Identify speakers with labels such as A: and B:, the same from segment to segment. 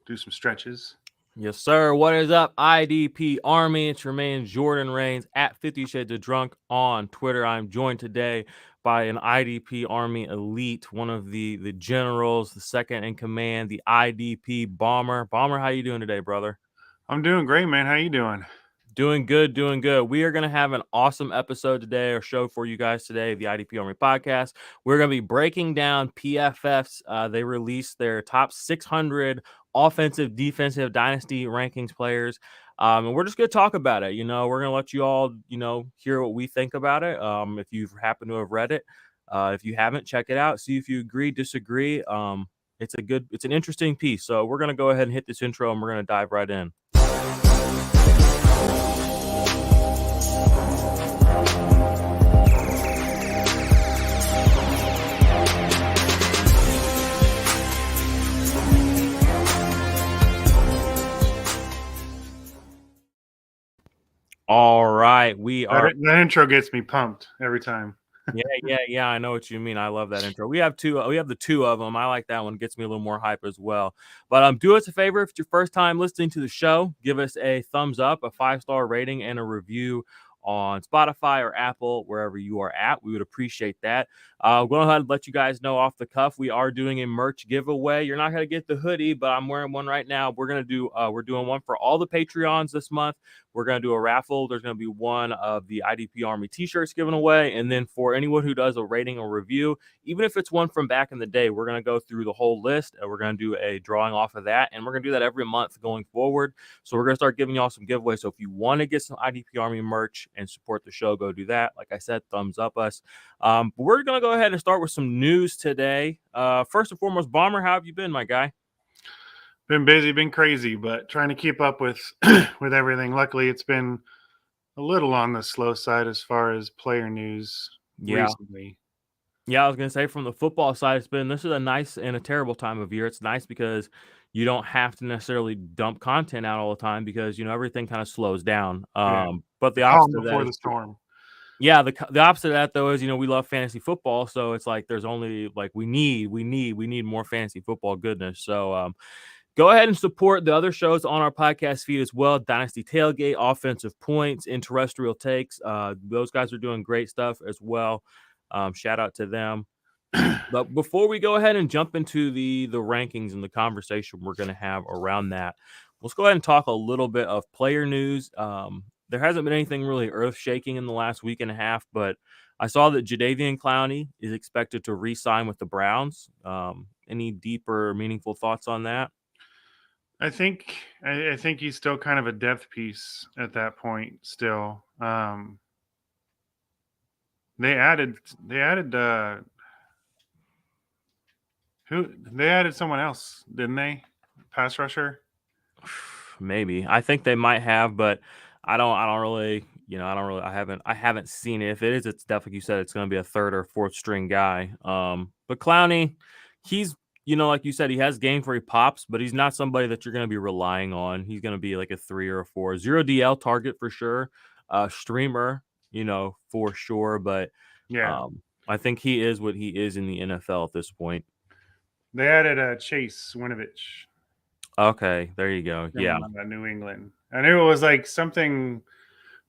A: do some stretches.
B: Yes, sir. What is up, IDP Army? It's your man Jordan Reigns at 50 Shades of Drunk on Twitter. I'm joined today by an IDP Army elite, one of the generals, the second in command, the IDP Bomber. Bomber, how you doing today, brother?
A: I'm doing great, man. How you doing?
B: Doing good, doing good. We are going to have an awesome episode today, or show for you guys today, the IDP Army podcast. We're going to be breaking down PFFs. They released their top 600 offensive, defensive Dynasty rankings players. And we're just going to talk about it. We're going to let you all, hear what we think about it. If you happen to have read it, if you haven't, check it out. See if you agree, disagree. It's an interesting piece. So we're going to go ahead and hit this intro and we're going to dive right in. All right, we are.
A: That intro gets me pumped every time.
B: Yeah. I know what you mean. I love that intro. We have two. We have the two of them. I like that one. It gets me a little more hype as well. But do us a favor, if it's your first time listening to the show, give us a thumbs up, a 5-star rating, and a review on Spotify or Apple, wherever you are at. We would appreciate that. We'll go ahead and let you guys know off the cuff, we are doing a merch giveaway. You're not going to get the hoodie, but I'm wearing one right now. We're doing one for all the Patreons this month. We're going to do a raffle. There's going to be one of the IDP Army t-shirts given away. And then for anyone who does a rating or review, even if it's one from back in the day, we're going to go through the whole list and we're going to do a drawing off of that. And we're going to do that every month going forward. So we're going to start giving y'all some giveaways. So if you want to get some IDP Army merch and support the show, go do that. Like I said, thumbs up us. But we're going to go ahead and start with some news today. First and foremost, Bomber, how have you been, my guy?
A: Been busy, been crazy, but trying to keep up with with everything. Luckily, it's been a little on the slow side as far as player news recently.
B: Yeah, I was going to say, from the football side, this is a nice and a terrible time of year. It's nice because you don't have to necessarily dump content out all the time because, everything kind of slows down. But the opposite of that
A: before the storm.
B: Yeah, the opposite of that, though, is, we love fantasy football. So it's like there's only, like, we need more fantasy football goodness. So go ahead and support the other shows on our podcast feed as well. Dynasty Tailgate, Offensive Points, and Terrestrial Takes. Those guys are doing great stuff as well. Shout out to them. But before we go ahead and jump into the rankings and the conversation we're going to have around that, let's go ahead and talk a little bit of player news. There hasn't been anything really earth-shaking in the last week and a half, but I saw that Jadeveon Clowney is expected to re-sign with the Browns. Any deeper, meaningful thoughts on that?
A: I think he's still kind of a depth piece at that point. Still, they added someone else, didn't they? Pass rusher.
B: Maybe. I think they might have, but I haven't seen it. If it is, it's definitely, you said, it's going to be a third or fourth string guy. But Clowney, he's, like you said, he has games where he pops, but he's not somebody that you're going to be relying on. He's going to be like a 3 or a 4, 0 DL target for sure. Streamer, for sure. But
A: yeah,
B: I think he is what he is in the NFL at this point.
A: They added Chase Winovich.
B: Okay, there you go. Yeah,
A: New England. I knew it was like something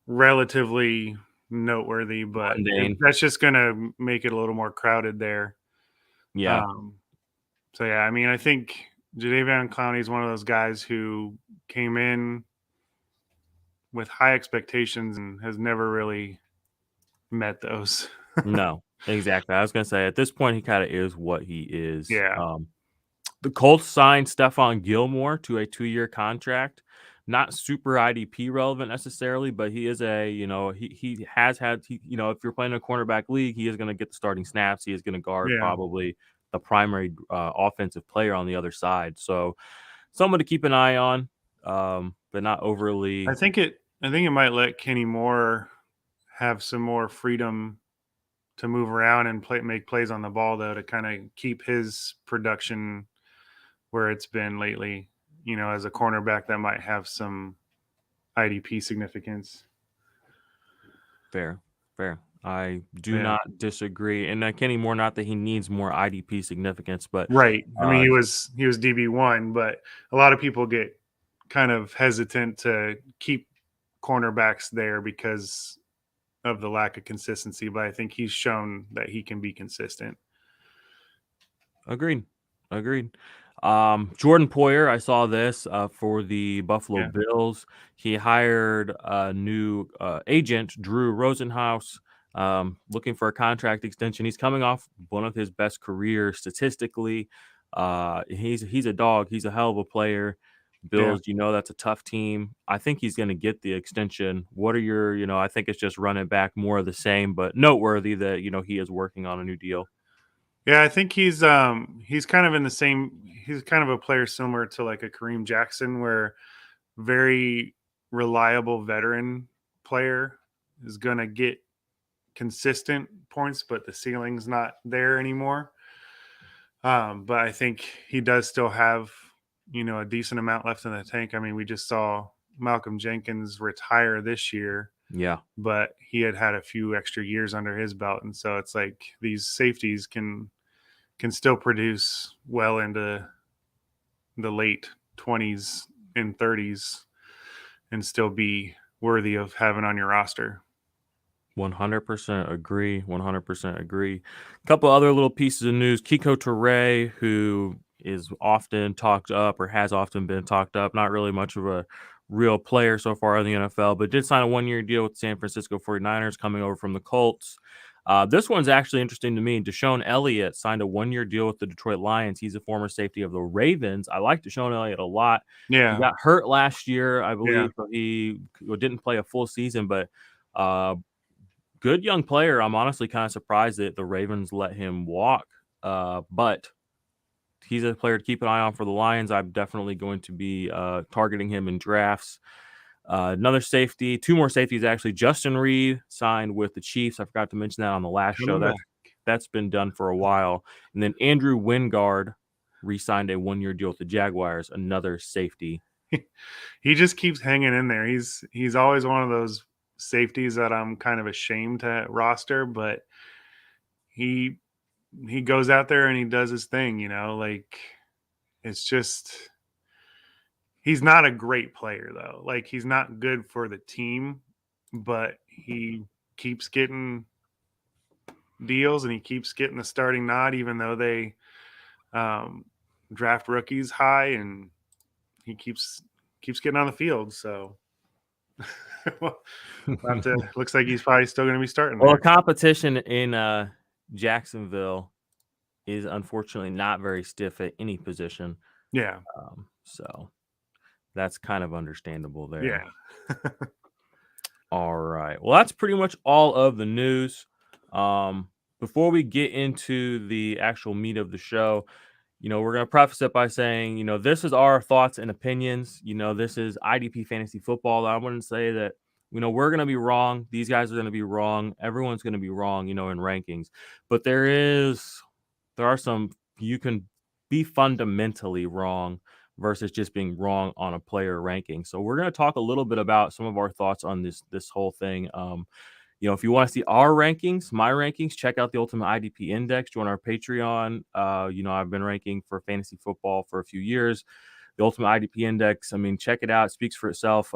A: relatively noteworthy, but that's just gonna make it a little more crowded there.
B: Yeah.
A: So yeah, I mean, I think Jadeveon Clowney is one of those guys who came in with high expectations and has never really met those.
B: No, exactly. I was gonna say, at this point, he kind of is what he is.
A: Yeah.
B: The Colts signed Stefan Gilmore to a 2-year contract. Not super IDP relevant necessarily, but he is he has had, if you're playing a cornerback league, he is going to get the starting snaps. He is going to guard probably the primary offensive player on the other side. So someone to keep an eye on, but not overly.
A: I think it might let Kenny Moore have some more freedom to move around and make plays on the ball, though, to kind of keep his production where it's been lately. As a cornerback, that might have some IDP significance.
B: Fair. I do
A: Yeah.
B: not disagree. And Kenny Moore, not that he needs more IDP significance, but
A: Right. I mean, he was DB1, but a lot of people get kind of hesitant to keep cornerbacks there because of the lack of consistency. But I think he's shown that he can be consistent.
B: Agreed. Jordan Poyer, I saw this for the Buffalo
A: Yeah.
B: Bills. He hired a new agent, Drew Rosenhaus, looking for a contract extension. He's coming off one of his best careers statistically. He's a dog. He's a hell of a player. Bills, that's a tough team. I think he's going to get the extension. What are your, I think it's just running back more of the same, but noteworthy that, he is working on a new deal.
A: Yeah, I think he's kind of in the same. He's kind of a player similar to like a Kareem Jackson, where very reliable veteran player is going to get consistent points, but the ceiling's not there anymore. But I think he does still have, a decent amount left in the tank. I mean, we just saw Malcolm Jenkins retire this year.
B: Yeah.
A: But he had a few extra years under his belt. And so it's like these safeties can still produce well into the late 20s and 30s and still be worthy of having on your roster.
B: 100% agree. 100% agree. A couple other little pieces of news. Kiko Toure, who is often talked up or has often been talked up, not really much of a real player so far in the NFL, but did sign a one-year deal with the San Francisco 49ers coming over from the Colts. This one's actually interesting to me. Dashone Elliott signed a one-year deal with the Detroit Lions. He's a former safety of the Ravens. I like Dashone Elliott a lot.
A: Yeah.
B: He got hurt last year, I believe. So he didn't play a full season, but good young player. I'm honestly kind of surprised that the Ravens let him walk. But he's a player to keep an eye on for the Lions. I'm definitely going to be targeting him in drafts. Another safety, two more safeties actually. Justin Reed signed with the Chiefs. I forgot to mention that on the last show. That's been done for a while. And then Andrew Wingard re-signed a one-year deal with the Jaguars, another safety.
A: He just keeps hanging in there. He's always one of those safeties that I'm kind of ashamed to roster, but he goes out there and he does his thing, like it's just he's not a great player though. Like he's not good for the team, but he keeps getting deals and he keeps getting the starting nod even though they draft rookies high, and he keeps getting on the field. So looks like he's probably still going to be starting.
B: Well, competition in Jacksonville is unfortunately not very stiff at any position.
A: Yeah.
B: So that's kind of understandable there.
A: Yeah.
B: All right. Well, that's pretty much all of the news. Before we get into the actual meat of the show, we're going to preface it by saying, this is our thoughts and opinions. This is IDP Fantasy Football. I wouldn't say that, we're going to be wrong. These guys are going to be wrong. Everyone's going to be wrong, in rankings. But there are some, you can be fundamentally wrong versus just being wrong on a player ranking. So we're going to talk a little bit about some of our thoughts on this whole thing. If you want to see our rankings, my rankings, check out the Ultimate IDP Index. Join our Patreon. I've been ranking for fantasy football for a few years. The Ultimate IDP Index, check it out. It speaks for itself.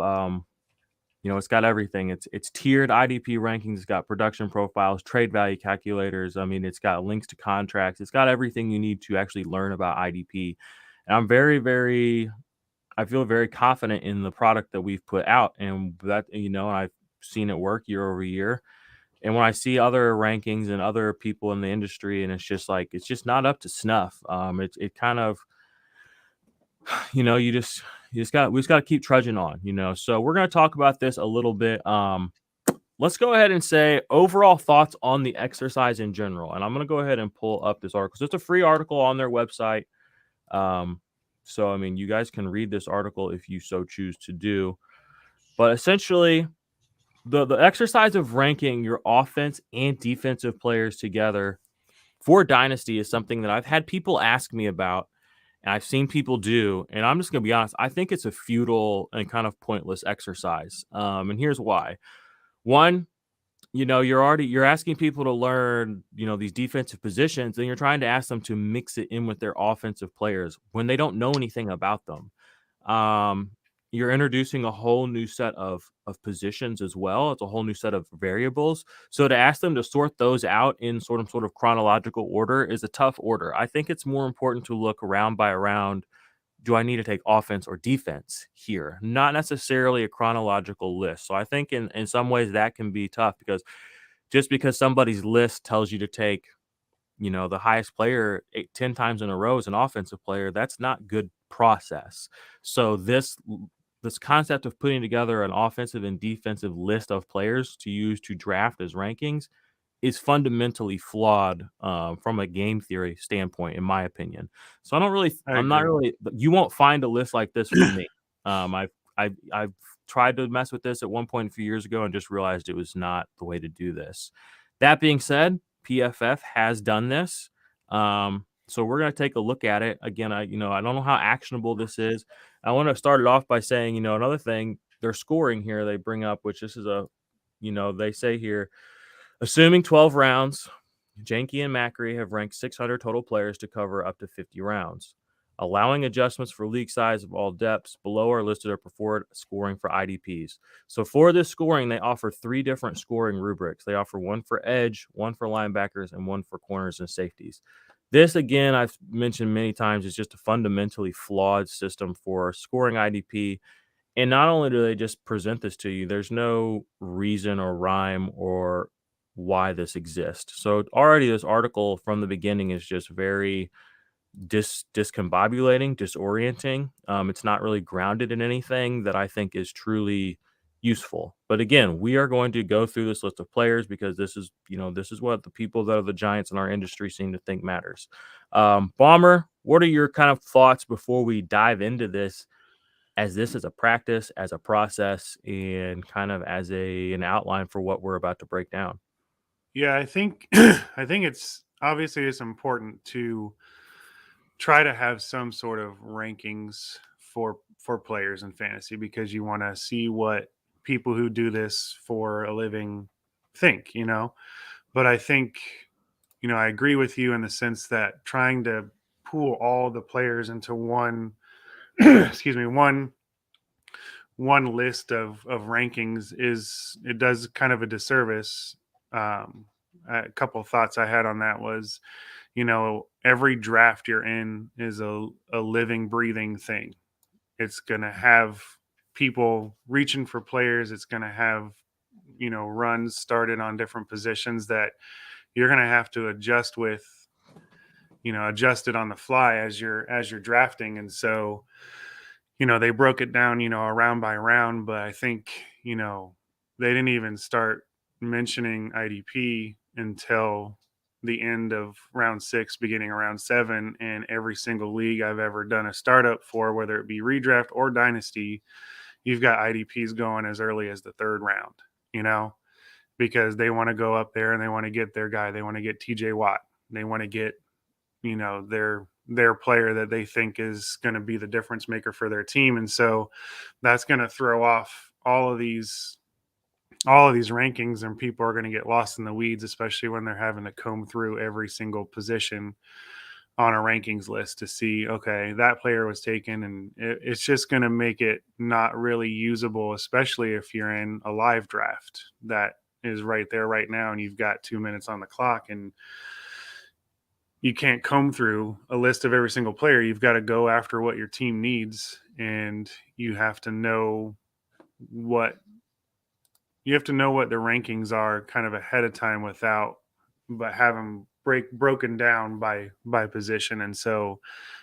B: It's got everything. It's tiered IDP rankings. It's got production profiles, trade value calculators. It's got links to contracts. It's got everything you need to actually learn about IDP. And I'm I feel very confident in the product that we've put out, and that, I've seen it work year over year. And when I see other rankings and other people in the industry, and it's just not up to snuff. It kind of, we just got to keep trudging on, So we're going to talk about this a little bit. Let's go ahead and say overall thoughts on the exercise in general. And I'm going to go ahead and pull up this article. So it's a free article on their website. So, you guys can read this article if you so choose to do. But essentially, the exercise of ranking your offense and defensive players together for Dynasty is something that I've had people ask me about, and I've seen people do. And I'm just going to be honest, I think it's a futile and kind of pointless exercise. And here's why. One, you're asking people to learn, these defensive positions, and you're trying to ask them to mix it in with their offensive players when they don't know anything about them. You're introducing a whole new set of positions as well. It's a whole new set of variables. So to ask them to sort those out in sort of chronological order is a tough order. I think it's more important to look round by round. Do I need to take offense or defense here? Not necessarily a chronological list. So I think in some ways that can be tough, because just because somebody's list tells you to take, the highest player 10 times in a row as an offensive player, that's not good process. So this concept of putting together an offensive and defensive list of players to use to draft as rankings is fundamentally flawed from a game theory standpoint, in my opinion. So I'm not really, you won't find a list like this from me. I've tried to mess with this at one point a few years ago and just realized it was not the way to do this. That being said, PFF has done this. So we're going to take a look at it. Again, I don't know how actionable this is. I want to start it off by saying, another thing, their scoring here they bring up, which this is they say here, assuming 12 rounds, Janke and Macri have ranked 600 total players to cover up to 50 rounds. Allowing adjustments for league size of all depths, below are listed are preferred scoring for IDPs. So for this scoring, they offer 3 different scoring rubrics. They offer one for edge, one for linebackers, and one for corners and safeties. This, again, I've mentioned many times, is just a fundamentally flawed system for scoring IDP. And not only do they just present this to you, there's no reason or rhyme or why this exists. So already this article from the beginning is just very discombobulating, disorienting. It's not really grounded in anything that I think is truly useful. But again, we are going to go through this list of players because this is what the people that are the giants in our industry seem to think matters. Bomber, what are your kind of thoughts before we dive into this, as this is a practice, as a process, and kind of as an outline for what we're about to break down?
A: Yeah, I think it's obviously it's important to try to have some sort of rankings for players in fantasy, because you want to see what people who do this for a living think, But I think, I agree with you in the sense that trying to pool all the players into one excuse me, one list of rankings it does kind of a disservice. A couple of thoughts I had on that was, every draft you're in is a living, breathing thing. It's going to have people reaching for players. It's going to have, runs started on different positions that you're going to have to adjust with, adjust it on the fly as you're drafting. And so, they broke it down, round by round, but I think, they didn't even start mentioning IDP until the end of round 6, beginning of round 7. And every single league I've ever done a startup for, whether it be redraft or dynasty, you've got IDPs going as early as the 3rd round, because they want to go up there and they want to get their guy. They want to get TJ Watt. They want to get, their player that they think is going to be the difference maker for their team. And so that's going to throw off all of these rankings, and people are going to get lost in the weeds, especially when they're having to comb through every single position on a rankings list to see, okay, that player was taken. And it's just going to make it not really usable, especially if you're in a live draft that is right there right now and you've got 2 minutes on the clock and you can't comb through a list of every single player. You've got to go after what your team needs, and you have to know what the rankings are kind of ahead of time but have them broken down by position. And so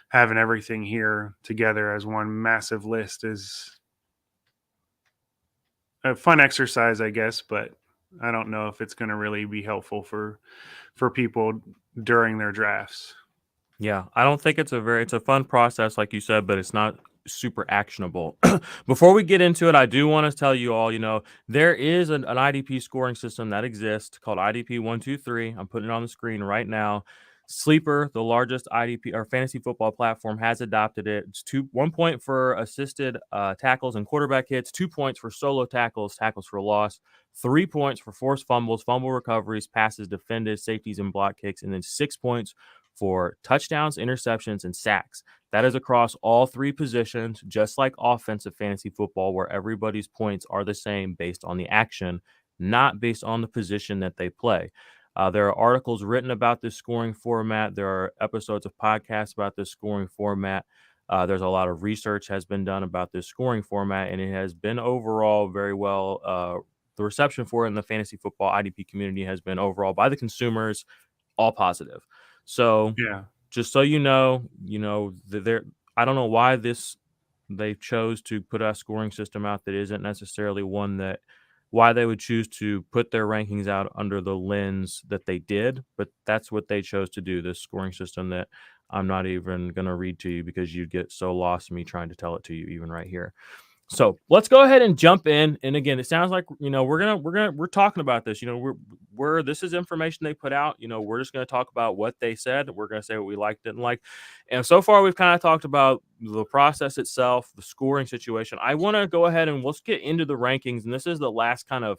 A: having everything here together as one massive list is a fun exercise, I guess, but I don't know if it's going to really be helpful for people during their drafts.
B: Yeah, I don't think it's a fun process, like you said, but it's not super actionable. Before we get into it, I do want to tell you all, there is an IDP scoring system that exists called IDP 123. I'm putting it on the screen right now. Sleeper, the largest IDP or fantasy football platform, has adopted it. It's 1 point for assisted tackles and quarterback hits, 2 points for solo tackles, tackles for loss, 3 points for forced fumbles, fumble recoveries, passes defended, safeties, and block kicks, and then 6 points for touchdowns, interceptions, and sacks. That is across all 3 positions, just like offensive fantasy football, where everybody's points are the same based on the action, not based on the position that they play. There are articles written about this scoring format. There are episodes of podcasts about this scoring format. There's a lot of research has been done about this scoring format, and it has been overall very well. The reception for it in the fantasy football IDP community has been overall by the consumers all positive. So
A: Yeah.
B: just so you know, there. I don't know why they chose to put a scoring system out that isn't necessarily one that why they would choose to put their rankings out under the lens that they did, but that's what they chose to do, this scoring system that I'm not even going to read to you because you'd get so lost in me trying to tell it to you even right here. So let's go ahead and jump in. And again, it sounds like we're talking about this. We're this is information they put out. We're just gonna talk about what they said. We're gonna say what we liked, didn't like. And so far, we've kind of talked about the process itself, the scoring situation. I want to go ahead and let's get into the rankings. And this is the last kind of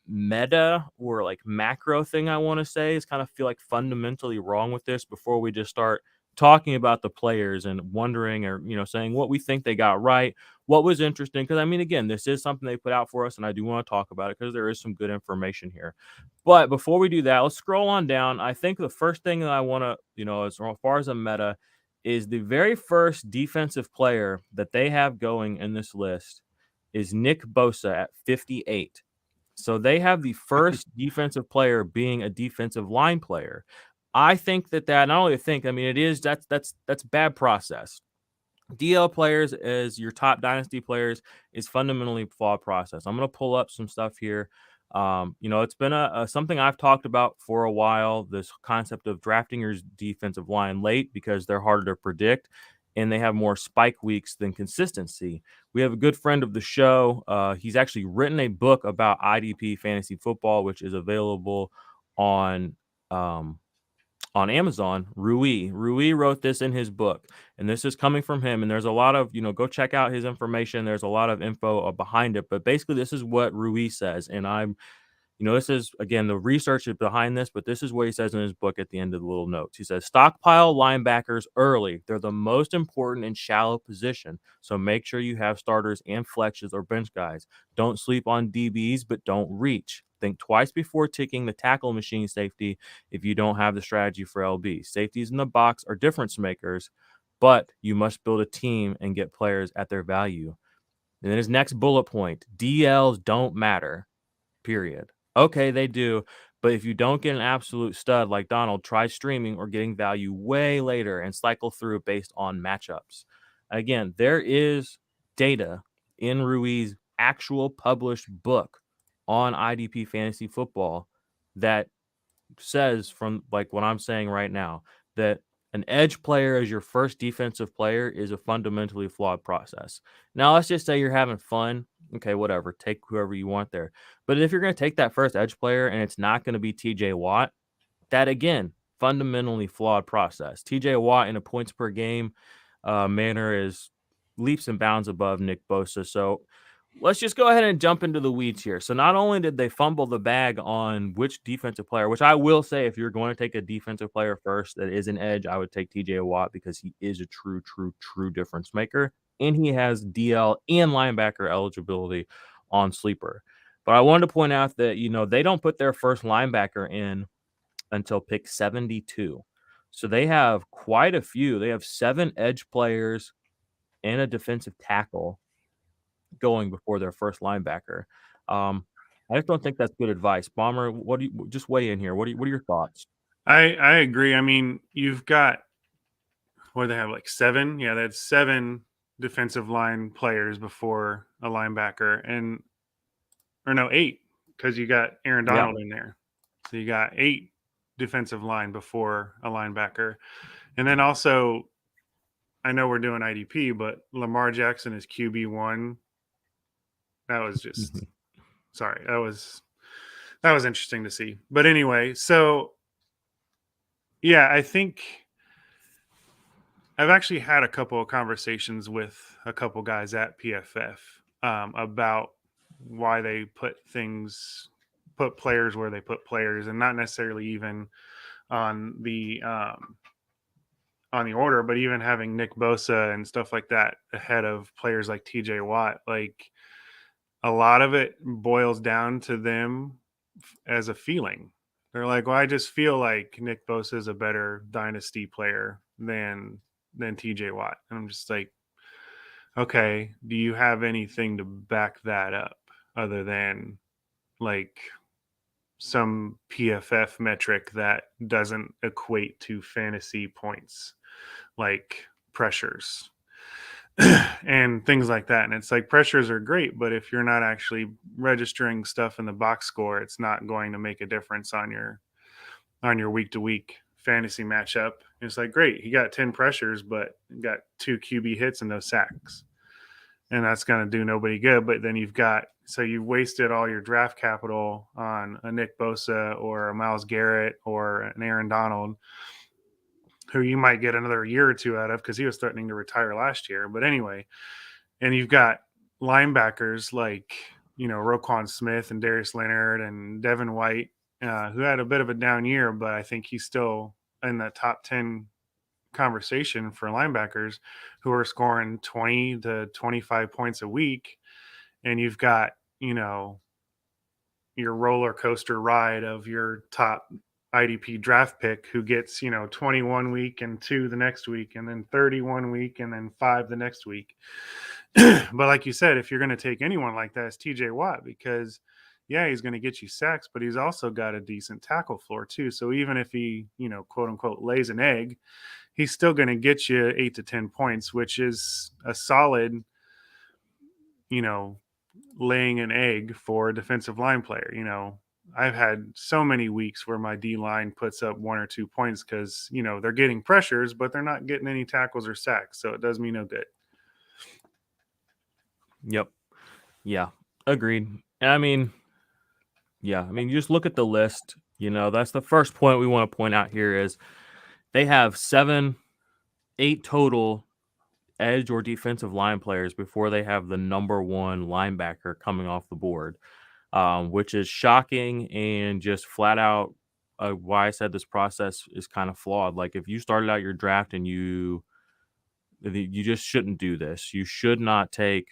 B: meta or like macro thing I want to say is kind of feel like fundamentally wrong with this before we just start talking about the players and wondering or saying what we think they got right, what was interesting, because I mean again this is something they put out for us and I do want to talk about it because there is some good information here. But before we do that, let's scroll on down. I think the first thing that I want to as far as a meta is the very first defensive player that they have going in this list is Nick Bosa at 58. So they have the first defensive player being a defensive line player. I think that not only think, I mean, it is that's bad process. DL players as your top dynasty players is fundamentally flawed process. I'm going to pull up some stuff here. It's been something I've talked about for a while. This concept of drafting your defensive line late because they're harder to predict and they have more spike weeks than consistency. We have a good friend of the show. He's actually written a book about IDP fantasy football, which is available on Amazon. Rui wrote this in his book, and this is coming from him. And there's a lot of, go check out his information. There's a lot of info behind it, but basically this is what Rui says. And this is, again, the research is behind this, but this is what he says in his book at the end of the little notes. He says, stockpile linebackers early. They're the most important and shallow position. So make sure you have starters and flexes or bench guys. Don't sleep on DBs, but don't reach. Think twice before ticking the tackle machine safety if you don't have the strategy for LB. Safeties in the box are difference makers, but you must build a team and get players at their value. And then his next bullet point, DLs don't matter, period. Okay, they do. But if you don't get an absolute stud like Donald, try streaming or getting value way later and cycle through based on matchups. Again, there is data in Rui's actual published book on IDP fantasy football that says, from like what I'm saying right now, that an edge player as your first defensive player is a fundamentally flawed process. Now, let's just say you're having fun. Okay, whatever. Take whoever you want there. But if you're going to take that first edge player and it's not going to be TJ Watt, that again, fundamentally flawed process. TJ Watt in a points per game manner is leaps and bounds above Nick Bosa. So let's just go ahead and jump into the weeds here. So not only did they fumble the bag on which defensive player, which I will say, if you're going to take a defensive player first that is an edge, I would take TJ Watt because he is a true difference maker. And he has DL and linebacker eligibility on Sleeper. But I wanted to point out that, they don't put their first linebacker in until pick 72. So they have quite a few. They have 7 edge players and a defensive tackle going before their first linebacker. I just don't think that's good advice. Bomber, what do you just weigh in here? What are your thoughts?
A: I agree. I mean, you've got what do they have, like 7? Yeah, that's 7 defensive line players before a linebacker, and or no, 8 because you got Aaron
B: Yeah.
A: Donald in there. So you got 8 defensive line before a linebacker, and then also I know we're doing IDP, but Lamar Jackson is QB1. That was just sorry. That was interesting to see. But anyway, so Yeah, I think I've actually had a couple of conversations with a couple guys at PFF about why they put players where they put players, and not necessarily even on the order, but even having Nick Bosa and stuff like that ahead of players like TJ Watt. Like, a lot of it boils down to them as a feeling. They're like, well, I just feel like Nick Bosa is a better dynasty player than TJ Watt. And I'm just like, okay, do you have anything to back that up other than like some PFF metric that doesn't equate to fantasy points, like pressures and things like that? And it's like, pressures are great, but if you're not actually registering stuff in the box score, it's not going to make a difference on your week to week fantasy matchup. It's like, great, he got 10 pressures, but got 2 QB hits and no sacks. And that's going to do nobody good. But then you've wasted all your draft capital on a Nick Bosa or a Myles Garrett or an Aaron Donald, who you might get another year or two out of because he was threatening to retire last year. But anyway, and you've got linebackers like, Roquan Smith and Darius Leonard and Devin White, who had a bit of a down year, but I think he's still in the top 10 conversation for linebackers, who are scoring 20 to 25 points a week. And you've got, your roller coaster ride of your top IDP draft pick who gets, 21 week and 2 the next week, and then 31 week and then 5 the next week. But like you said, if you're going to take anyone like that, it's TJ Watt, because yeah, he's going to get you sacks, but he's also got a decent tackle floor too. So even if he, quote unquote, lays an egg, he's still going to get you 8 to 10 points, which is a solid, you know, laying an egg for a defensive line player. I've had so many weeks where my D line puts up 1 or 2 points because, they're getting pressures, but they're not getting any tackles or sacks. So it does me no good.
B: Yep. Yeah. Agreed. And I mean, you just look at the list. That's the first point we want to point out here is they have 8 total edge or defensive line players before they have the number one linebacker coming off the board, which is shocking and just flat out why I said this process is kind of flawed. Like, if you started out your draft and you just shouldn't do this. You should not take.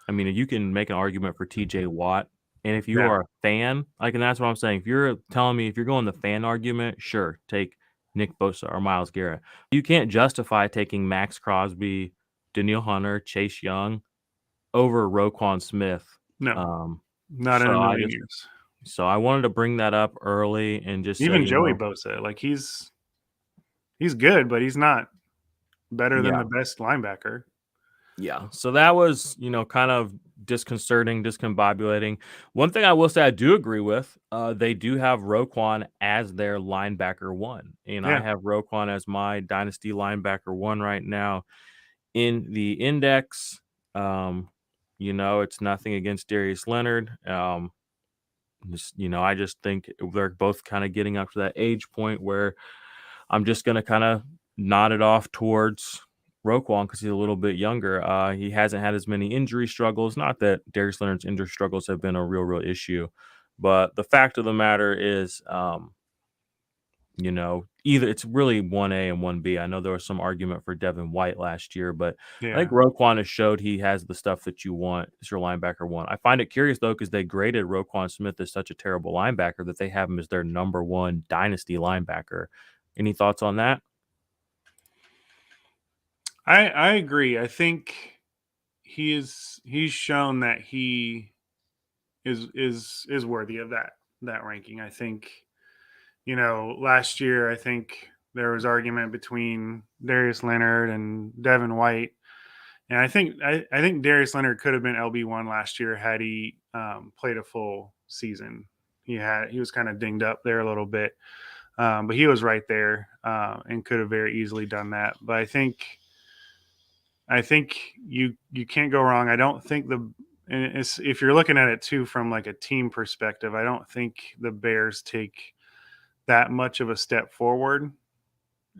B: I mean, you can make an argument for TJ Watt. And if you are a fan, and that's what I'm saying. If you're telling me if you're going the fan argument, sure, take Nick Bosa or Myles Garrett. You can't justify taking Max Crosby, Danielle Hunter, Chase Young over Roquan Smith.
A: No, not in a million years.
B: So I wanted to bring that up early and just
A: even
B: say,
A: Joey Bosa, like he's good, but he's not better than the best linebacker.
B: Yeah. So that was, kind of disconcerting, discombobulating. One thing I will say I do agree with, they do have Roquan as their linebacker 1. And I have Roquan as my dynasty linebacker 1 right now in the index. It's nothing against Darius Leonard. I just think they're both kind of getting up to that age point where I'm just going to kind of nod it off towards Roquan because he's a little bit younger. He hasn't had as many injury struggles. Not that Darius Leonard's injury struggles have been a real issue, but the fact of the matter is, either it's really 1A and 1B. I know there was some argument for Devin White last year, but I think Roquan has showed he has the stuff that you want as your linebacker 1. I find it curious, though, because they graded Roquan Smith as such a terrible linebacker that they have him as their number 1 dynasty linebacker. Any thoughts on that?
A: I agree. I think he's shown that he is worthy of that ranking. I think, last year I think there was argument between Darius Leonard and Devin White, and I think Darius Leonard could have been LB1 last year had he played a full season. He was kind of dinged up there a little bit, but he was right there and could have very easily done that. But I think you can't go wrong. I don't think if you're looking at it too from like a team perspective, I don't think the Bears take that much of a step forward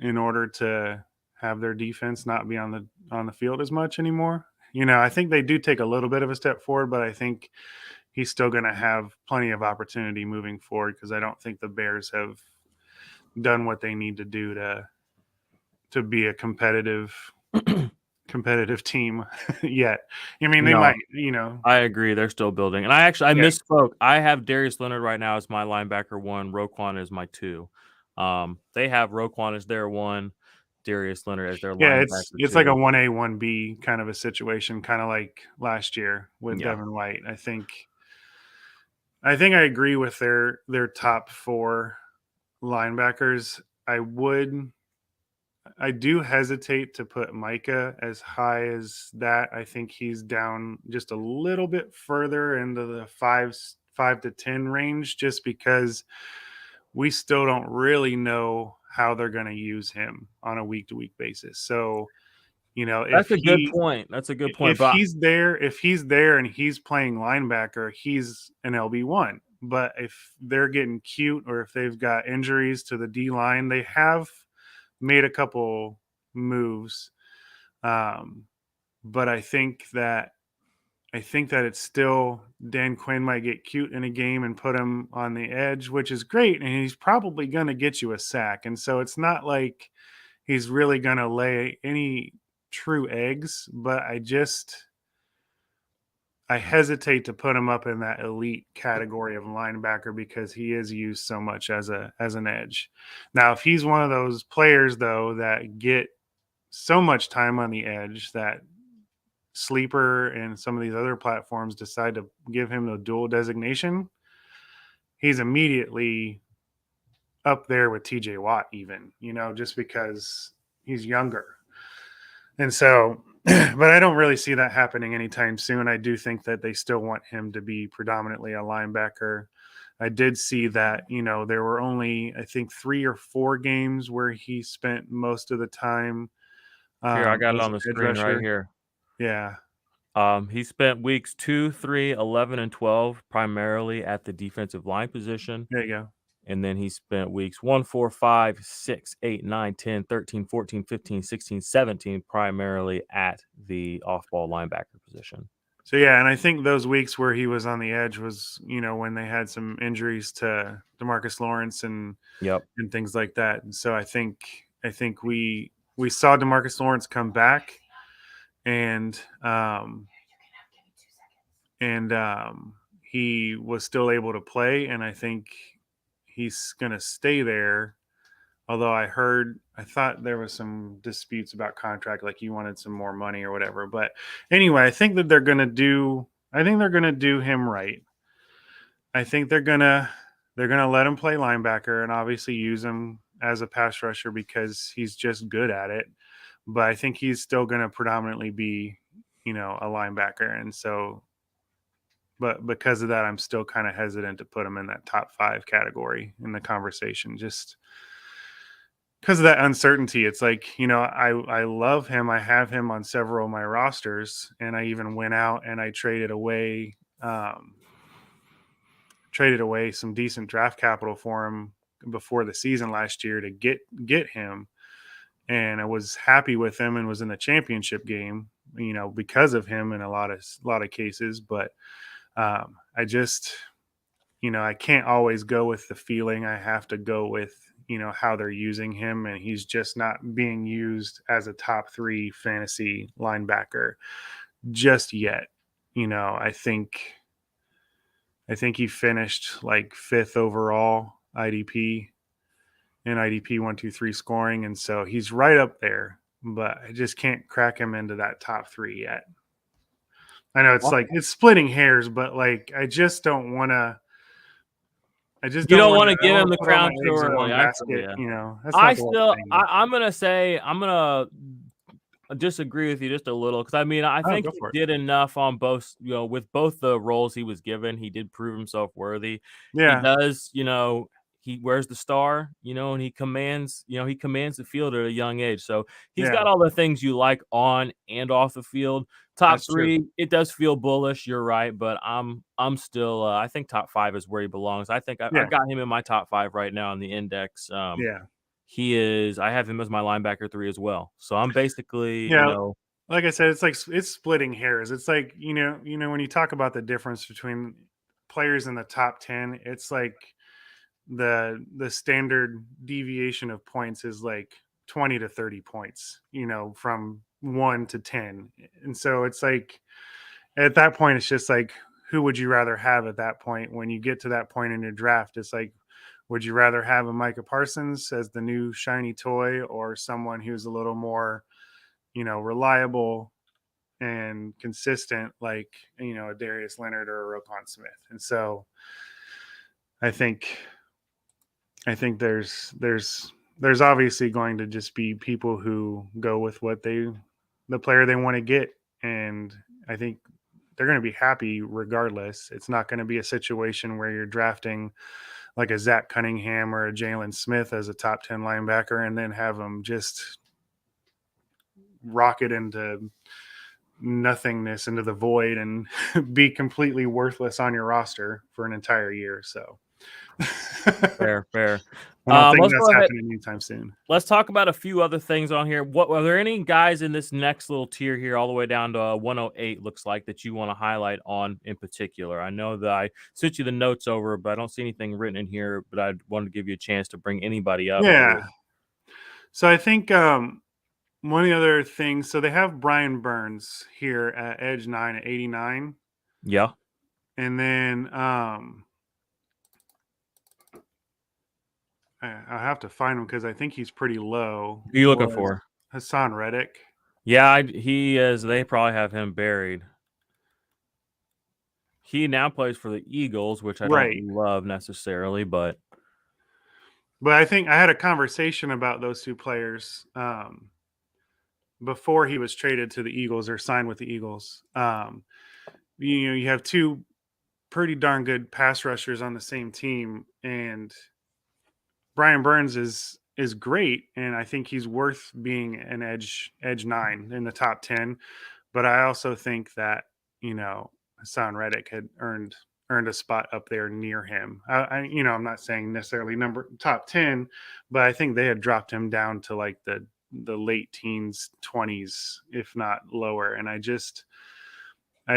A: in order to have their defense not be on the field as much anymore. I think they do take a little bit of a step forward, but I think he's still going to have plenty of opportunity moving forward because I don't think the Bears have done what they need to do to be a competitive team yet. I mean, they
B: No.
A: might,
B: I agree. They're still building. And I misspoke. I have Darius Leonard right now as my linebacker 1. Roquan is my 2. They have Roquan as their 1, Darius Leonard as their linebacker
A: it's
B: 2.
A: like a 1A, 1B kind of a situation, kind of like last year with Devin White. I think I agree with their top 4 linebackers. I do hesitate to put Micah as high as that. I think he's down just a little bit further into the 5 to 10 range, just because we still don't really know how they're going to use him on a week-to-week basis. So,
B: That's a good point. That's a good point.
A: If he's there and he's playing linebacker, he's an LB1. But if they're getting cute or if they've got injuries to the D line, they have made a couple moves. But I think that it's still Dan Quinn might get cute in a game and put him on the edge, which is great. And he's probably going to get you a sack. And so it's not like he's really going to lay any true eggs, but I hesitate to put him up in that elite category of linebacker because he is used so much as an edge. Now, if he's one of those players though that get so much time on the edge that Sleeper and some of these other platforms decide to give him the dual designation, he's immediately up there with TJ Watt even, just because he's younger. And so, but I don't really see that happening anytime soon. I do think that they still want him to be predominantly a linebacker. I did see that, there were only, I think, 3 or 4 games where he spent most of the time.
B: Here, I got it on the screen right here.
A: Yeah.
B: He spent weeks 2, 3, 11, and 12 primarily at the defensive line position.
A: There you go.
B: And then he spent weeks 1, 4, 5, 6, 8, 9, 10, 13, 14, 15, 16, 17 primarily at the off-ball linebacker position.
A: So, yeah, and I think those weeks where he was on the edge was, when they had some injuries to DeMarcus Lawrence and things like that. And so I think we saw DeMarcus Lawrence come back and he was still able to play, and I think he's going to stay there. Although I thought there was some disputes about contract, like he wanted some more money or whatever. But anyway, I think that they're going to do him right. I think they're going to let him play linebacker and obviously use him as a pass rusher because he's just good at it. But I think he's still going to predominantly be, a linebacker. And so, but because of that, I'm still kind of hesitant to put him in that top 5 category in the conversation, just because of that uncertainty. It's like, I love him. I have him on several of my rosters, and I even went out and I traded away some decent draft capital for him before the season last year to get him. And I was happy with him and was in the championship game, because of him in a lot of cases. But I just, I can't always go with the feeling. I have to go with, how they're using him, and he's just not being used as a top 3 fantasy linebacker just yet. I think he finished like 5th overall IDP in IDP 1, 2, 3 scoring. And so he's right up there, but I just can't crack him into that top 3 yet. I know it's splitting hairs, but like, I just don't want to. You
B: don't want to give him the crown too early. I'm gonna disagree with you just a little, because I think he did enough on both. With both the roles he was given, he did prove himself worthy.
A: Yeah,
B: he does. he wears the star, and he commands the field at a young age. So he's got
A: Yeah,
B: all the things you like on and off the field. Top
A: that's true.
B: 3, it does feel bullish. You're right, but I'm still I think top 5 is where he belongs. I think
A: Yeah,
B: I've got him in my top 5 right now in the index.
A: yeah,
B: I have him as my linebacker 3 as well. So I'm basically,
A: yeah. Like I said, it's splitting hairs. It's like when you talk about the difference between players in the top 10, it's like the standard deviation of points is like 20 to 30 points, from 1 to 10. And so it's like at that point it's just like who would you rather have at that point when you get to that point in your draft? It's like would you rather have a Micah Parsons as the new shiny toy or someone who's a little more, reliable and consistent like, a Darius Leonard or a Roquan Smith. And so I think there's obviously going to just be people who go with the player they want to get, and I think they're going to be happy regardless. It's not going to be a situation where you're drafting like a Zach Cunningham or a Jalen Smith as a top 10 linebacker and then have them just rocket into nothingness, into the void, and be completely worthless on your roster for an entire year. So
B: fair.
A: I don't think
B: Let's
A: that's
B: go ahead.
A: happening anytime soon.
B: Let's talk about a few other things on here. What are there any guys in this next little tier here, all the way down to 108? Looks like that you want to highlight on in particular. I know that I sent you the notes over, but I don't see anything written in here. But I wanted to give you a chance to bring anybody up.
A: Yeah.
B: Here.
A: So I think one of the other things. So they have Brian Burns here at edge 9 at 89.
B: Yeah.
A: And then I have to find him because I think he's pretty low.
B: Who are you looking for?
A: Hassan Reddick.
B: Yeah, he is. They probably have him buried. He now plays for the Eagles, which I don't love necessarily, but
A: I think I had a conversation about those two players before he was traded to the Eagles or signed with the Eagles. You have two pretty darn good pass rushers on the same team, and Brian Burns is great, and I think he's worth being an edge 9 in the top 10. But I also think that Hassan Reddick had earned a spot up there near him. I'm not saying necessarily top 10, but I think they had dropped him down to like the late teens, 20s, if not lower. And I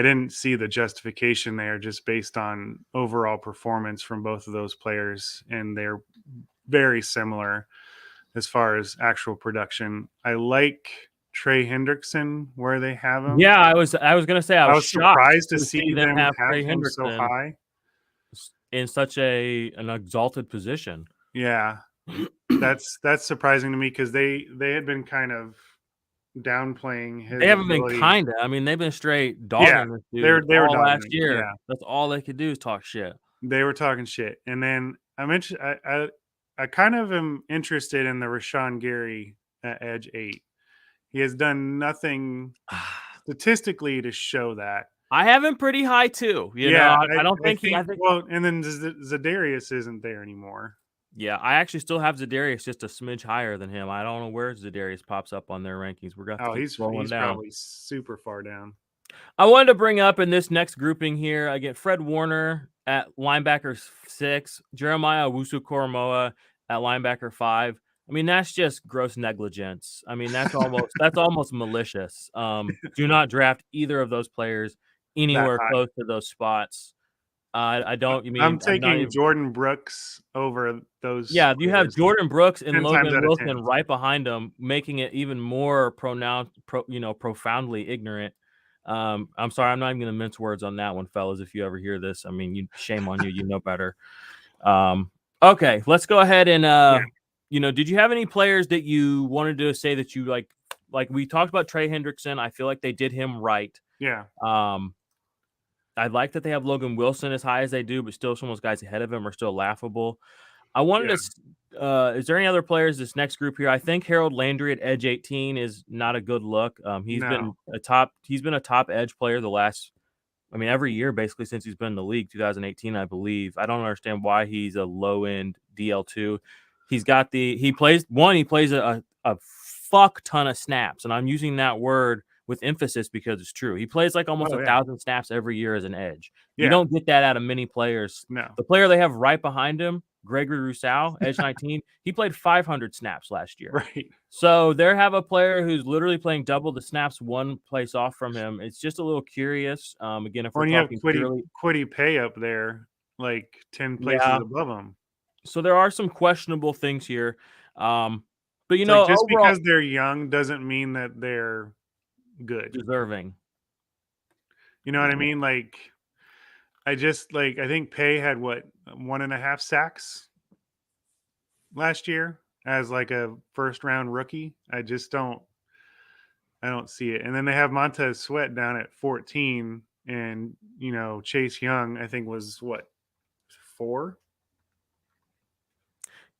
A: didn't see the justification there just based on overall performance from both of those players. And they're very similar as far as actual production. I like Trey Hendrickson where they have him.
B: Yeah, I was gonna say I was
A: surprised to see them have
B: Trey
A: him so high
B: in such an exalted position.
A: Yeah, that's surprising to me because they had been kind of downplaying his.
B: They haven't
A: ability.
B: been kind of. I mean, they've been straight dogging this dude. They were all last year.
A: Yeah.
B: That's all they could do is talk shit.
A: They were talking shit, and then I mentioned I kind of am interested in the Rashawn Gary at edge 8. He has done nothing statistically to show that.
B: I have him pretty high too. I don't think he.
A: Well, and then Zadarius isn't there anymore.
B: Yeah, I actually still have Zadarius just a smidge higher than him. I don't know where Zadarius pops up on their rankings. We're gonna
A: he's probably super far down.
B: I wanted to bring up in this next grouping here again Fred Warner at linebacker 6, Jeremiah Owusu-Koramoah at linebacker 5. I mean, that's just gross negligence. I mean, that's almost malicious. Do not draft either of those players anywhere close to those spots. I don't. You mean
A: I'm taking Jordan Brooks over those?
B: Yeah, you have Jordan Brooks and Logan Wilson right behind them, making it even more profoundly ignorant. I'm sorry, I'm not even going to mince words on that one, fellas. If you ever hear this, I mean, shame on you. You know better. Okay, let's go ahead and did you have any players that you wanted to say that you like? Like we talked about Trey Hendrickson, I feel like they did him right.
A: Yeah.
B: I like that they have Logan Wilson as high as they do, but still some of those guys ahead of him are still laughable. I wanted to. Is there any other players this next group here? I think Harold Landry at edge 18 is not a good look. He's been a top edge player the last I mean, every year basically since he's been in the league, 2018, I believe. I don't understand why he's a low end DL2. He plays a fuck ton of snaps, and I'm using that word with emphasis because it's true. He plays like almost 1,000 snaps every year as an edge. You don't get that out of many players.
A: No.
B: The player they have right behind him, Gregory Rousseau, edge 19, he played 500 snaps last year.
A: Right.
B: So they have a player who's literally playing double the snaps one place off from him. It's just a little curious. Again, if we're talking purely
A: Quiddy Pay up there, like 10 places above him.
B: So there are some questionable things here. But
A: just overall, because they're young doesn't mean that they're good.
B: Deserving.
A: You know what I mean? Like, I think Pay had 1.5 sacks last year as like a first round rookie. I don't see it. And then they have Montez Sweat down at 14, and Chase Young I think was 4.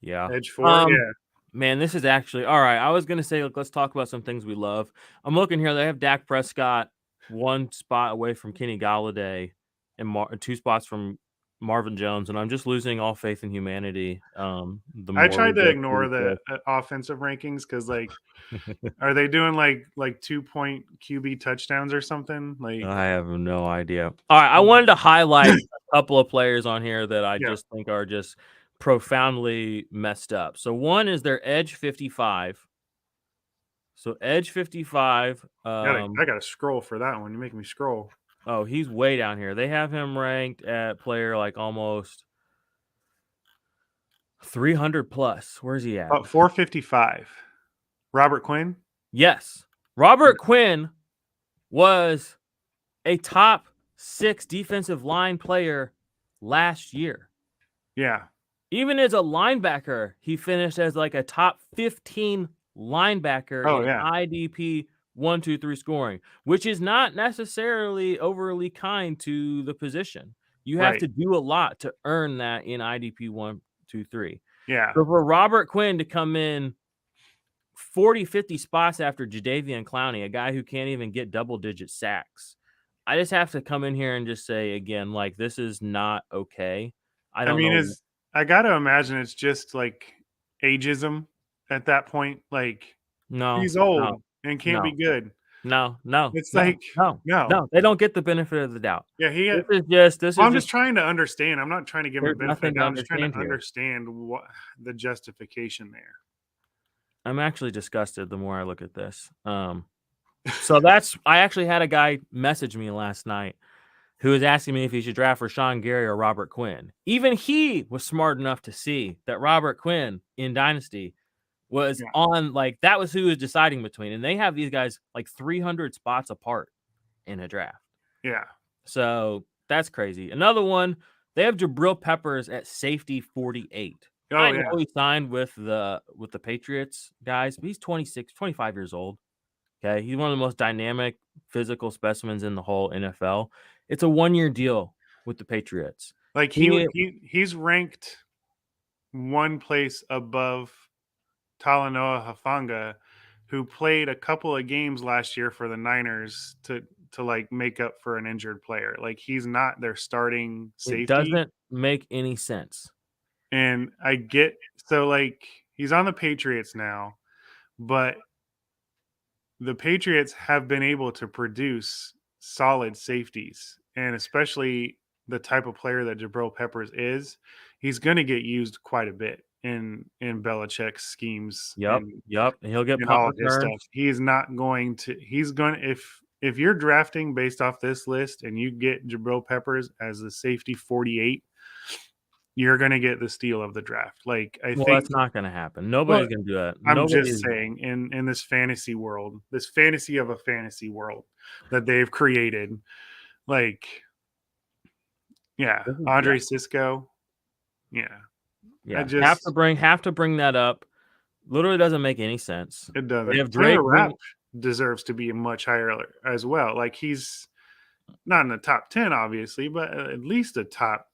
B: Yeah,
A: edge 4. Yeah,
B: man, this is actually all right. I was gonna say, let's talk about some things we love. I'm looking here. They have Dak Prescott one spot away from Kenny Galladay and 2 spots from Marvin Jones, and I'm just losing all faith in humanity.
A: I tried to ignore the offensive rankings because, like, are they doing like 2-point QB touchdowns or something? Like,
B: I have no idea. All right, I wanted to highlight a couple of players on here that I just think are just profoundly messed up. So one is their edge 55. So edge 55.
A: I gotta scroll for that one. You're making me scroll.
B: Oh, he's way down here. They have him ranked at player like almost 300 plus. Where's he at?
A: About 455. Robert Quinn?
B: Yes. Robert Quinn was a top 6 defensive line player last year.
A: Yeah.
B: Even as a linebacker, he finished as like a top 15 linebacker in IDP 1, 2, 3 scoring, which is not necessarily overly kind to the position. You have to do a lot to earn that in IDP 1, 2, 3.
A: Yeah.
B: So for Robert Quinn to come in 40, 50 spots after Jadeveon Clowney, a guy who can't even get double-digit sacks, I just have to come in here and just say again, like, this is not okay. I
A: I got to imagine it's just like ageism at that point. Like,
B: no,
A: he's old and can't be good.
B: No.
A: It's
B: no. They don't get the benefit of the doubt.
A: Yeah, I'm just trying to understand. I'm not trying to give him a benefit of the doubt. I'm just trying to understand what the justification there.
B: I'm actually disgusted the more I look at this. So I actually had a guy message me last night who was asking me if he should draft Rashawn Gary or Robert Quinn. Even he was smart enough to see that Robert Quinn in Dynasty was on, like, that was who he was deciding between. And they have these guys like 300 spots apart in a draft.
A: Yeah.
B: So that's crazy. Another one, they have Jabril Peppers at safety 48. I know he signed with the Patriots guys, but he's 25 years old. Okay. He's one of the most dynamic physical specimens in the whole NFL. It's a 1-year deal with the Patriots.
A: Like, he's ranked one place above Talanoa Hufanga, who played a couple of games last year for the Niners to like make up for an injured player. Like, he's not their starting safety.
B: It doesn't make any sense.
A: And I get, so like, he's on the Patriots now, but the Patriots have been able to produce solid safeties, and especially the type of player that Jabril Peppers is, he's going to get used quite a bit in Belichick's schemes.
B: Yep. And he'll get
A: all of his stuff. He's not going to. He's going to, if you're drafting based off this list and you get Jabril Peppers as the safety 48, you're going to get the steal of the draft. Like, I think
B: that's not going to happen. Nobody's going to do that.
A: I'm just saying, in this fantasy world, this fantasy of a fantasy world that they've created, like, Andre Cisco,
B: I just have to bring that up. Literally doesn't make any sense.
A: It doesn't. They have Drake Rapp deserves to be much higher as well. Like, he's not in the top 10, obviously, but at least a top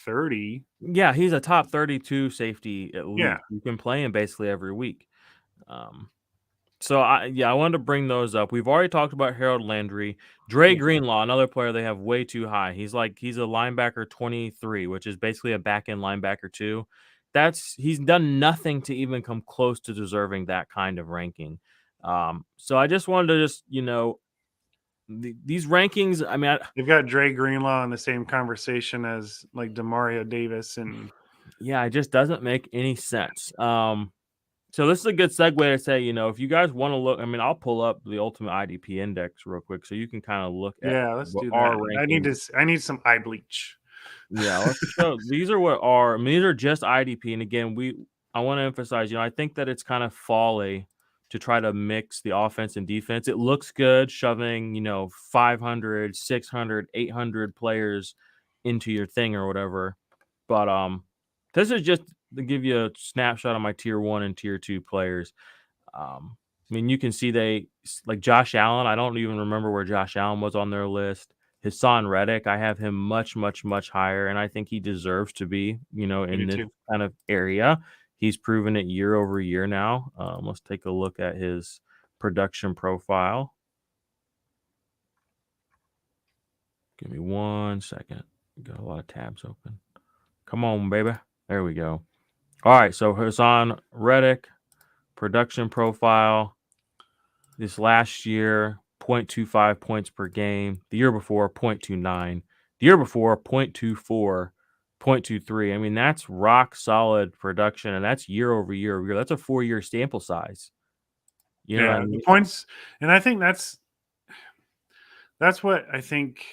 A: 30.
B: Yeah, he's a top 32 safety at least. You can play him basically every week. So I wanted to bring those up. We've already talked about Harold Landry, Dre
A: Yeah.
B: Greenlaw, another player they have way too high. He's a linebacker 23, which is basically a back end linebacker too. He's done nothing to even come close to deserving that kind of ranking. So I just wanted to these rankings. I mean,
A: They've got Dre Greenlaw in the same conversation as like Demario Davis, and
B: it just doesn't make any sense. So this is a good segue to say, if you guys want to look, I mean, I'll pull up the ultimate IDP index real quick so you can kind of look at
A: yeah, let's
B: what
A: do
B: our
A: that. I need some eye bleach.
B: Yeah, let's show. These are what are. I mean, these are just IDP, and again, I want to emphasize. I think that it's kind of folly to try to mix the offense and defense. It looks good shoving 500, 600, 800 players into your thing or whatever, but this is just to give you a snapshot of my tier 1 and tier 2 players. I mean, you can see they like Josh Allen. I don't even remember where Josh Allen was on their list. Hassan Reddick, I have him much, much, much higher, and I think he deserves to be, in this
A: too.
B: kind of area. He's proven it year over year now. Let's take a look at his production profile. Give me 1 second. Got a lot of tabs open. Come on, baby. There we go. All right, so Hassan Reddick, production profile. This last year, 0.25 points per game. The year before, 0.29. The year before, 0.24, 0.23. I mean, that's rock solid production, and that's year over year over year. That's a 4-year sample size. You know what I
A: Yeah,
B: mean?
A: the points, and I think that's what I think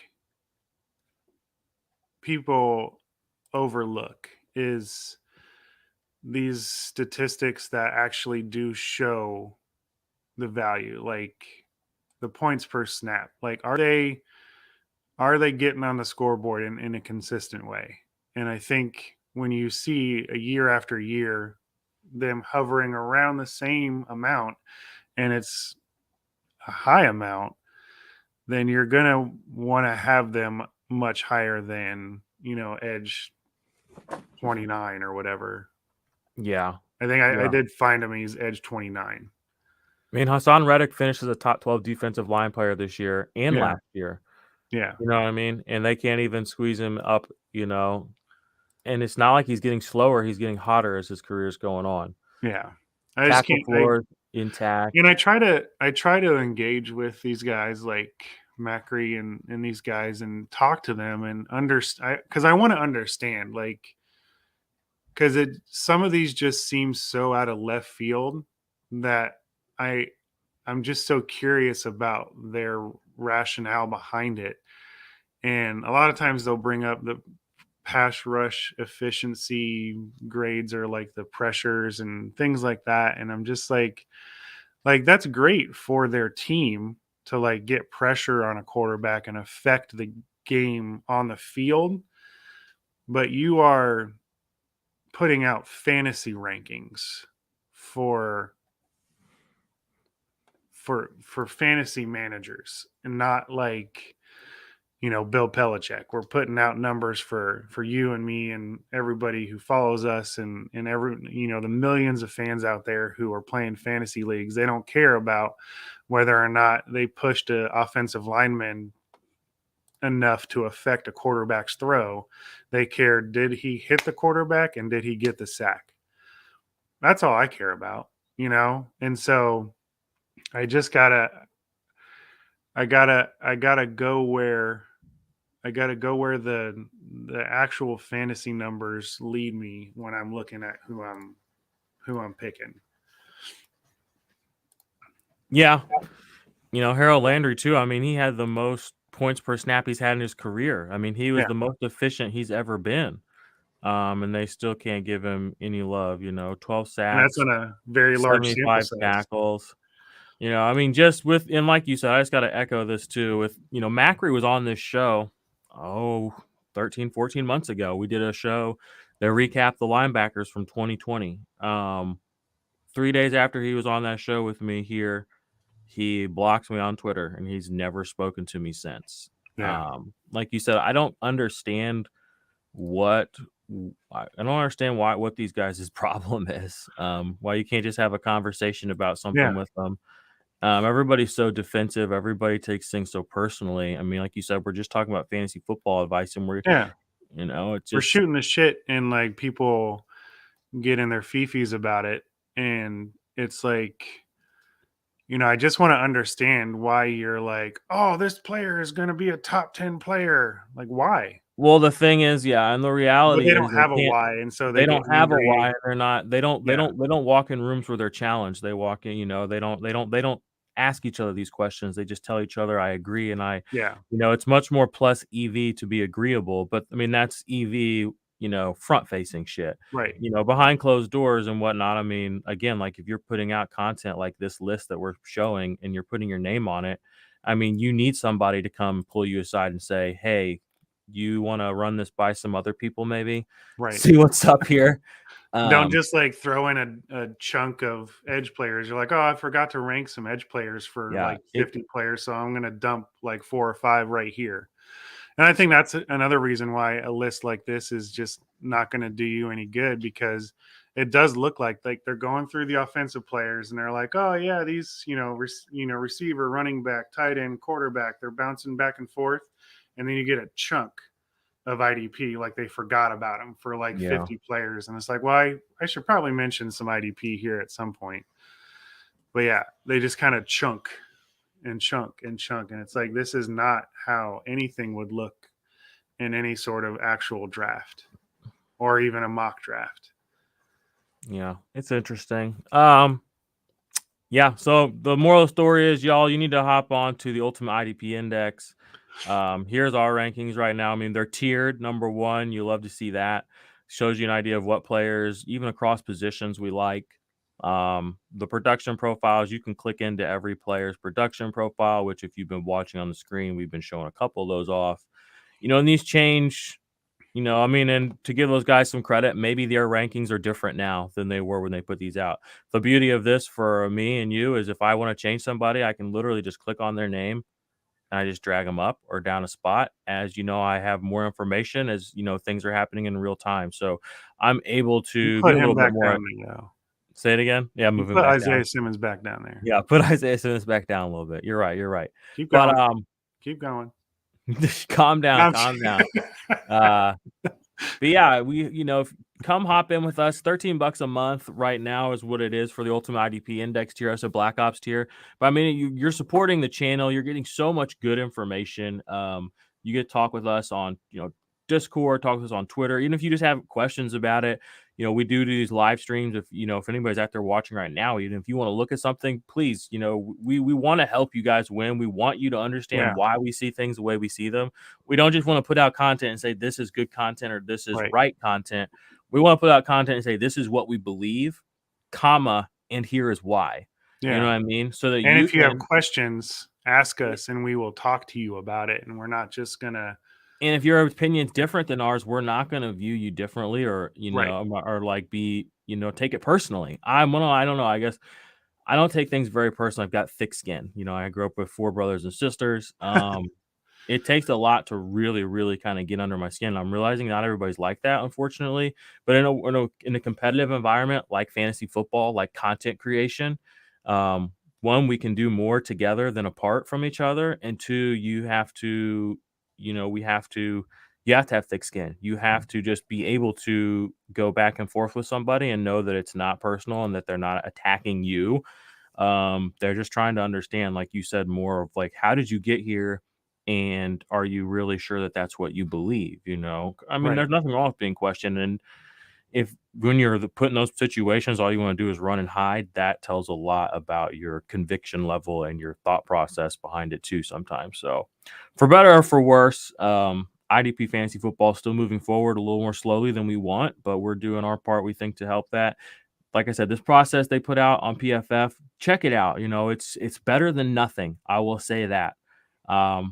A: people overlook is these statistics that actually do show the value, like the points per snap. Like, are they getting on the scoreboard in a consistent way? And I think when you see a year after year them hovering around the same amount, and it's a high amount, then you're gonna want to have them much higher than edge 29 or whatever.
B: Yeah.
A: I think I
B: Yeah.
A: did find him. He's edge 29.
B: I mean, Hassan Reddick finished as a top 12 defensive line player this year and
A: Yeah,
B: last year.
A: yeah,
B: You know what I mean? And they can't even squeeze him up, and it's not like he's getting slower. He's getting hotter as his career is going on.
A: yeah. I just
B: Tackle
A: can't.
B: floor intact.
A: And I try to engage with these guys like Macri and these guys and talk to them and understand, because I want to understand, like, because some of these just seem so out of left field that I I'm just so curious about their rationale behind it. And a lot of times they'll bring up the pass rush efficiency grades or like the pressures and things like that. And I'm just like that's great for their team to like get pressure on a quarterback and affect the game on the field. But you are putting out fantasy rankings for for fantasy managers and not like Bill Belichick. We're putting out numbers for you and me and everybody who follows us and every the millions of fans out there who are playing fantasy leagues. They don't care about whether or not they pushed an offensive lineman enough to affect a quarterback's throw. They care, did he hit the quarterback and did he get the sack? That's all I care about. And so I just I gotta go where the actual fantasy numbers lead me when I'm looking at who I'm picking.
B: Yeah. Harold Landry too. I mean, he had the most points per snap he's had in his career. I mean, he was
A: Yeah.
B: the most efficient he's ever been. And they still can't give him any love, 12
A: And that's
B: sacks,
A: on a very large sample
B: 75
A: size.
B: tackles. I mean, just and like you said, I just got to echo this too. With, Macri was on this show, 13, 14 months ago. We did a show that recapped the linebackers from 2020. 3 days after he was on that show with me here, he blocks me on Twitter and he's never spoken to me since.
A: Yeah.
B: Like you said, I don't understand what I don't understand what these guys' problem is. Why you can't just have a conversation about something
A: Yeah.
B: with them. Everybody's so defensive. Everybody takes things so personally. I mean, like you said, we're just talking about fantasy football advice, and
A: Yeah.
B: it's
A: We're
B: just
A: shooting the shit and like people get in their fifis about it. And it's like, I just want to understand why you're like, oh, this player is going to be a top 10 player. Like, why?
B: well, the thing is, yeah, and the
A: But
B: reality
A: they
B: is
A: don't have a why. And so
B: they
A: they get
B: don't have a why.
A: angry.
B: They're not.
A: Yeah.
B: They don't walk in rooms where they're challenged. They walk in. They don't ask each other these questions. They just tell each other, "I agree," and
A: Yeah.
B: it's much more plus EV to be agreeable. But I mean, that's EV. Front facing shit.
A: Right.
B: Behind closed doors and whatnot. I mean, again, like if you're putting out content like this list that we're showing and you're putting your name on it, I mean, you need somebody to come pull you aside and say, "Hey, you want to run this by some other people, maybe
A: Right.
B: see what's up here."
A: Don't just like throw in a chunk of edge players. You're like, oh, I forgot to rank some edge players for
B: Yeah,
A: like 50 players. So I'm going to dump like 4 or 5 right here. And I think that's another reason why a list like this is just not going to do you any good, because it does look like they're going through the offensive players and they're like, oh yeah, these, receiver, running back, tight end, quarterback, they're bouncing back and forth. And then you get a chunk of IDP, like they forgot about him for like
B: yeah,
A: 50 players. And it's like, well, I should probably mention some IDP here at some point. But yeah, they just kind of chunk and chunk and chunk. And it's like, this is not how anything would look in any sort of actual draft or even a mock draft.
B: yeah. It's interesting. Yeah. So the moral of the story is, y'all, you need to hop on to the Ultimate IDP Index. Here's our rankings right now. I mean, they're tiered. Number one, you love to see that. Shows you an idea of what players, even across positions, we like. The production profiles, you can click into every player's production profile, which if you've been watching on the screen, we've been showing a couple of those off. And these change, I mean, and to give those guys some credit, maybe their rankings are different now than they were when they put these out. The beauty of this for me and you is if I want to change somebody, I can literally just click on their name and I just drag them up or down a spot. As I have more information as things are happening in real time. So I'm able
A: You
B: to
A: put
B: get a
A: him
B: little bit
A: back
B: more.
A: down there, though.
B: Say it again. Yeah,
A: You
B: moving
A: put
B: back down.
A: Isaiah Simmons back down there.
B: Yeah, put Isaiah Simmons back down a little bit. You're right. You're right.
A: Keep
B: But
A: going. Keep going.
B: calm down.
A: I'm
B: Calm down. But yeah, come hop in with us. $13 a month right now is what it is for the Ultimate IDP Index tier. As a Black Ops tier. But I mean, you're supporting the channel. You're getting so much good information. You get to talk with us on Discord, talk with us on Twitter. Even if you just have questions about it, we do these live streams. If anybody's out there watching right now, even if you want to look at something, please, we want to help you guys win. We want you to understand why we see things the way we see them. We don't just want to put out content and say this is good content or this is right content. We want to put out content and say this is what we believe, comma, and here is why.
A: Yeah.
B: You know what I mean? So that
A: and if you have questions, ask us and we will talk to you about it. And we're not just gonna.
B: And if your opinion's different than ours, we're not going to view you differently or, or like be, take it personally. I don't know. I guess I don't take things very personally. I've got thick skin. I grew up with 4 brothers and sisters. It takes a lot to really, really kind of get under my skin. I'm realizing not everybody's like that, unfortunately. But in a competitive environment like fantasy football, like content creation, one, we can do more together than apart from each other. And two, you have to have thick skin. You have to just be able to go back and forth with somebody and know that it's not personal and that they're not attacking you. They're just trying to understand, like you said, more of like, how did you get here? And are you really sure that that's what you believe? I mean, there's nothing wrong with being questioned. And if when you're put in those situations, all you want to do is run and hide, that tells a lot about your conviction level and your thought process behind it too sometimes. So for better or for worse, IDP fantasy football is still moving forward a little more slowly than we want, but we're doing our part, we think, to help that. Like I said, this process they put out on PFF, check it out. It's better than nothing. I will say that. And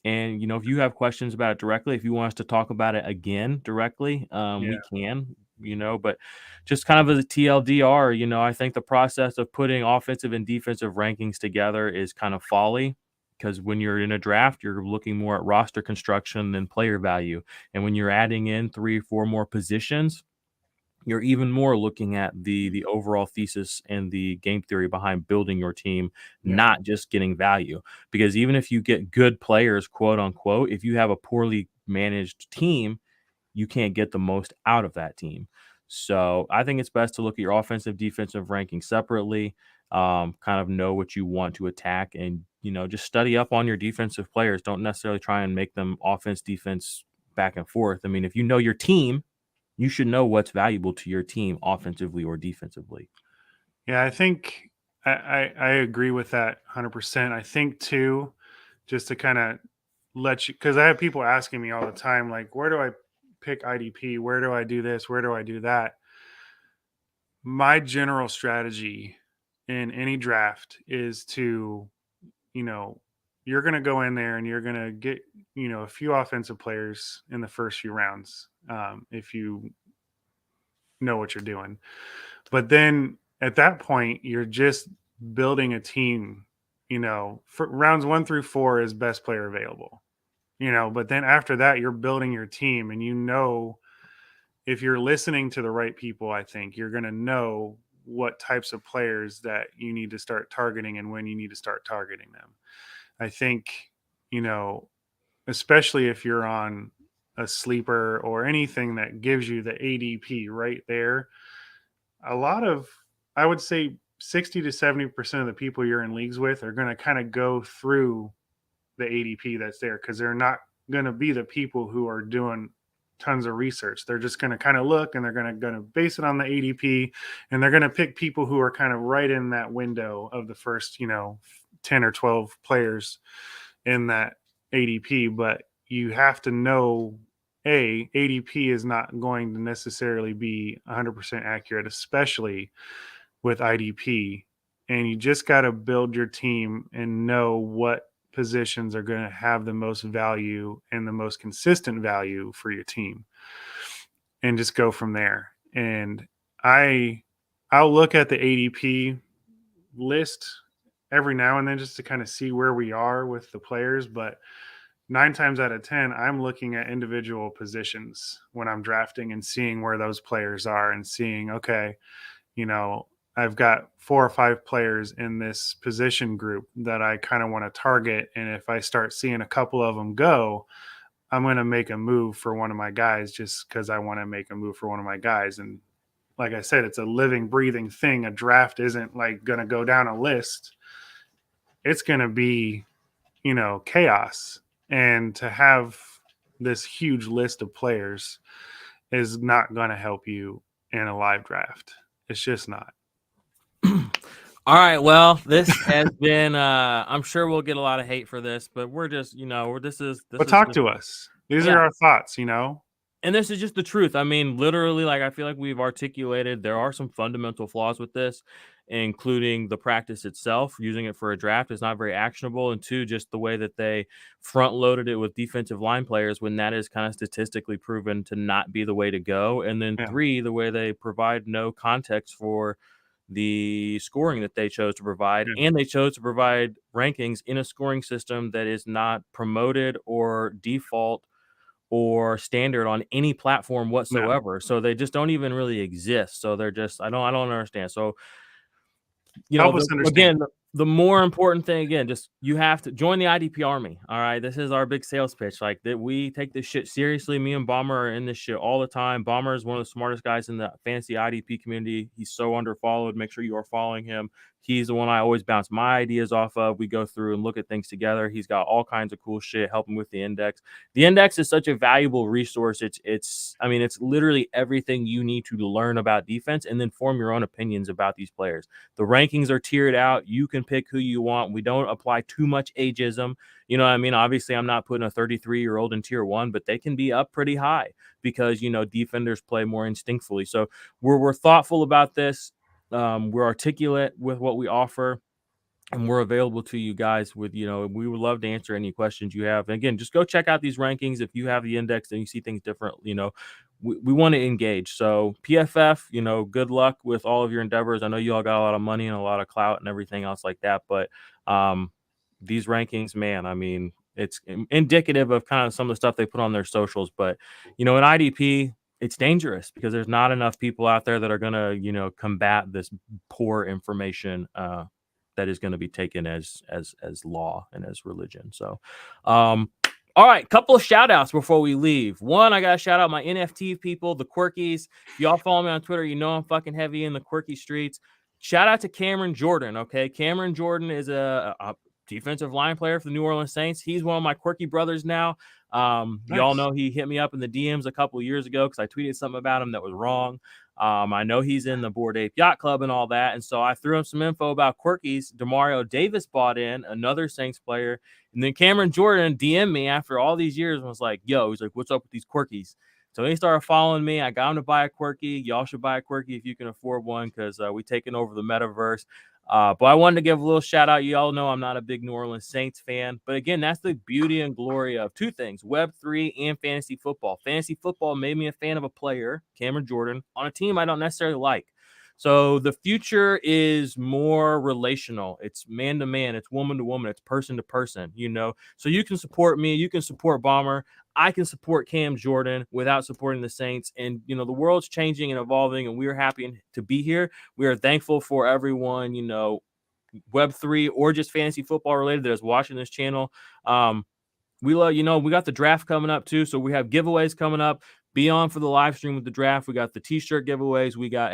B: if you have questions about it directly, if you want us to talk about it again directly, we can. But just kind of as a TLDR, I think the process of putting offensive and defensive rankings together is kind of folly. because when you're in a draft, you're looking more at roster construction than player value. And when you're adding in 3 or 4 more positions, you're even more looking at the overall thesis and the game theory behind building your team, not just getting value. Because even if you get good players, quote unquote, if you have a poorly managed team, you can't get the most out of that team. So I think it's best to look at your offensive, defensive ranking separately, kind of know what you want to attack, and just study up on your defensive players. Don't necessarily try and make them offense, defense back and forth. I mean, if you know your team, you should know what's valuable to your team offensively or defensively.
A: Yeah, I think I agree with that 100%. I think too, just to kind of let you, because I have people asking me all the time, like, where do I pick IDP? Where do I do this? Where do I do that? My general strategy in any draft is to, you know, you're going to go in there and you're going to get, a few offensive players in the first few rounds, if you know what you're doing. But then at that point, you're just building a team, for rounds 1 through 4 is best player available, but then after that, you're building your team, and if you're listening to the right people, I think you're going to know what types of players that you need to start targeting and when you need to start targeting them. I think, especially if you're on a sleeper or anything that gives you the ADP right there, I would say 60 to 70% of the people you're in leagues with are going to kind of go through the ADP that's there, because they're not going to be the people who are doing tons of research. They're just going to kind of look, and they're going to base it on the ADP, and they're going to pick people who are kind of right in that window of the first, 10 or 12 players in that ADP. But you have to know, ADP is not going to necessarily be 100% accurate, especially with IDP. And you just got to build your team and know what positions are going to have the most value and the most consistent value for your team, and just go from there. And I'll look at the ADP list every now and then just to kind of see where we are with the players, but 9 times out of 10, I'm looking at individual positions when I'm drafting and seeing where those players are, and seeing, okay, I've got 4 or 5 players in this position group that I kind of want to target. And if I start seeing a couple of them go, I'm going to make a move for one of my guys, just because I want to make a move for one of my guys. And like I said, it's a living, breathing thing. A draft isn't like going to go down a list. It's going to be, chaos. And to have this huge list of players is not going to help you in a live draft. It's just not.
B: All right, well, this has been I'm sure we'll get a lot of hate for this, but we're just,
A: But talk to us. These are our thoughts,
B: And this is just the truth. I mean, literally, like, I feel like we've articulated there are some fundamental flaws with this, including the practice itself. Using it for a draft is not very actionable. And 2, just the way that they front loaded it with defensive line players when that is kind of statistically proven to not be the way to go. And then 3, the way they provide no context for the scoring that they chose to provide. And they chose to provide rankings in a scoring system that is not promoted or default or standard on any platform whatsoever. No. So they just don't even really exist. So they're just, I don't understand. So,
A: help us understand.
B: Again, the more important thing, again, just you have to join the IDP Army. All right. This is our big sales pitch. Like, that we take this shit seriously. Me and Bomber are in this shit all the time. Bomber is one of the smartest guys in the fantasy IDP community. He's so underfollowed. Make sure you are following him. He's the one I always bounce my ideas off of. We go through and look at things together. He's got all kinds of cool shit helping with the index. The index is such a valuable resource. It's literally everything you need to learn about defense and then form your own opinions about these players. The rankings are tiered out. You can pick who you want. We don't apply too much ageism. You know what I mean? Obviously, I'm not putting a 33-year-old in tier 1, but they can be up pretty high because, defenders play more instinctively. So we're thoughtful about this. We're articulate with what we offer, and we're available to you guys with, we would love to answer any questions you have. And again, just go check out these rankings. If you have the index and you see things different, we want to engage. So PFF, good luck with all of your endeavors. I know you all got a lot of money and a lot of clout and everything else like that, but these rankings, man, I mean, it's indicative of kind of some of the stuff they put on their socials. But, in IDP, it's dangerous because there's not enough people out there that are going to, combat this poor information that is going to be taken as law and as religion. So, all right, couple of shout outs before we leave. One, I got to shout out my NFT people, the Quirkies. If y'all follow me on Twitter, I'm fucking heavy in the Quirky streets. Shout out to Cameron Jordan, okay? Cameron Jordan is a defensive line player for the New Orleans Saints. He's one of my Quirky brothers now. Nice. Y'all know he hit me up in the DMs a couple of years ago because I tweeted something about him that was wrong. I know he's in the Bored Ape Yacht Club and all that. And so I threw him some info about Quirkies. Demario Davis bought in, another Saints player. And then Cameron Jordan DM'd me after all these years and was like, yo, he's like, what's up with these Quirkies? So he started following me. I got him to buy a Quirky. Y'all should buy a Quirky if you can afford one because we taking over the metaverse. But I wanted to give a little shout out. You all know I'm not a big New Orleans Saints fan. But again, that's the beauty and glory of two things, Web3 and fantasy football. Fantasy football made me a fan of a player, Cameron Jordan, on a team I don't necessarily like. So the future is more relational. It's man to man. It's woman to woman. It's person to person, So you can support me. You can support Bomber. I can support Cam Jordan without supporting the Saints. And, the world's changing and evolving, and we're happy to be here. We are thankful for everyone, Web3 or just fantasy football related that is watching this channel. We love, we got the draft coming up too. So we have giveaways coming up. Be on for the live stream with the draft. We got the t-shirt giveaways. We got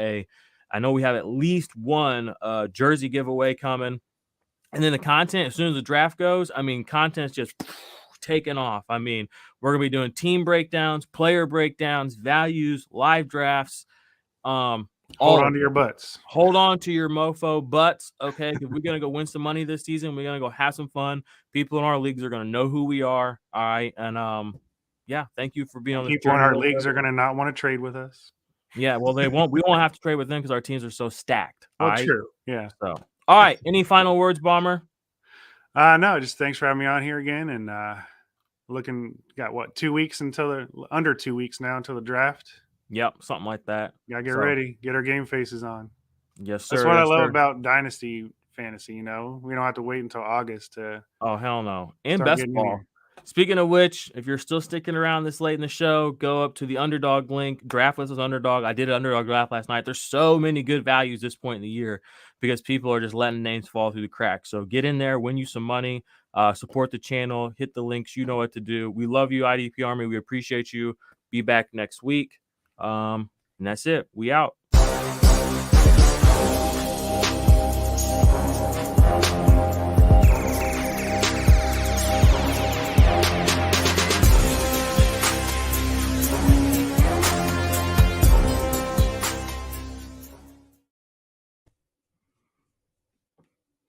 B: I know we have at least one jersey giveaway coming. And then the content, as soon as the draft goes, content's just taking off. We're going to be doing team breakdowns, player breakdowns, values, live drafts.
A: Hold on to your butts.
B: Hold on to your mofo butts, okay? Because we're going to go win some money this season. We're going to go have some fun. People in our leagues are going to know who we are, all right? And, yeah, thank you for being on this
A: journey. People in our leagues are going to not want to trade with us.
B: Yeah, well, they won't. We won't have to trade with them because our teams are so stacked.
A: Well, right? True. Yeah.
B: So, all right. Any final words, Bomber?
A: No, just thanks for having me on here again. And got 2 weeks under 2 weeks now until the draft.
B: Yep, something like that.
A: Gotta get ready. Get our game faces on.
B: Yes, sir.
A: That's what I love about Dynasty fantasy. We don't have to wait until August to.
B: Oh, hell no! And best ball. Speaking of which, if you're still sticking around this late in the show, go up to the Underdog link. Draft with us Underdog. I did an Underdog draft last night. There's so many good values this point in the year because people are just letting names fall through the cracks. So get in there, win you some money, support the channel, hit the links. You know what to do. We love you, IDP Army. We appreciate you. Be back next week. And that's it. We out.